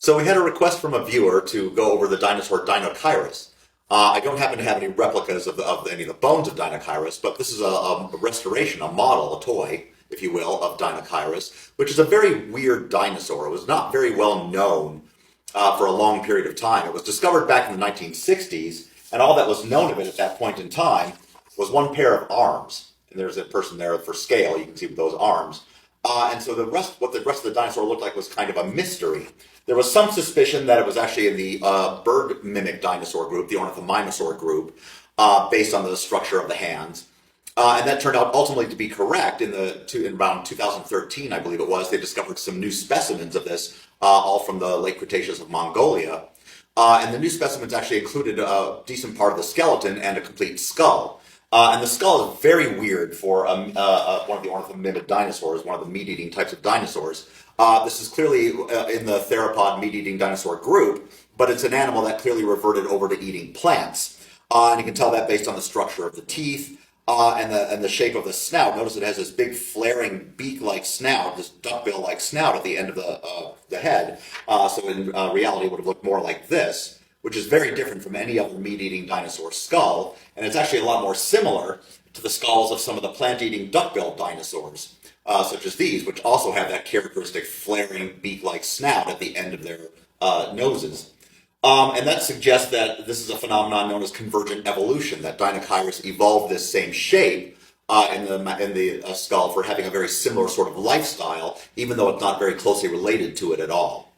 So we had a request from a viewer to go over the dinosaur Deinocheirus. I don't happen to have any replicas of any of the bones of Deinocheirus, but this is a restoration, a model, a toy, if you will, of Deinocheirus, which is a very weird dinosaur. It was not very well known for a long period of time. It was discovered back in the 1960s, and all that was known of it at that point in time was one pair of arms. And there's a person there for scale, you can see with those arms. And so what the rest of the dinosaur looked like was kind of a mystery. There was some suspicion that it was actually in the bird mimic dinosaur group, the ornithomimosaur group, based on the structure of the hands. And that turned out ultimately to be correct. In around 2013, I believe it was, they discovered some new specimens of this, all from the late Cretaceous of Mongolia. And the new specimens actually included a decent part of the skeleton and a complete skull. And the skull is very weird for one of the ornithomimid dinosaurs, one of the meat-eating types of dinosaurs. This is clearly in the theropod meat-eating dinosaur group, but it's an animal that clearly reverted over to eating plants. And you can tell that based on the structure of the teeth and the shape of the snout. Notice it has this big flaring beak-like snout, this duckbill-like snout at the end of the head. So in reality, it would have looked more like this, which is very different from any other meat-eating dinosaur skull, and it's actually a lot more similar to the skulls of some of the plant-eating duck-billed dinosaurs, such as these, which also have that characteristic flaring beak-like snout at the end of their noses. And that suggests that this is a phenomenon known as convergent evolution, that Deinocheirus evolved this same shape in the skull for having a very similar sort of lifestyle, even though it's not very closely related to it at all.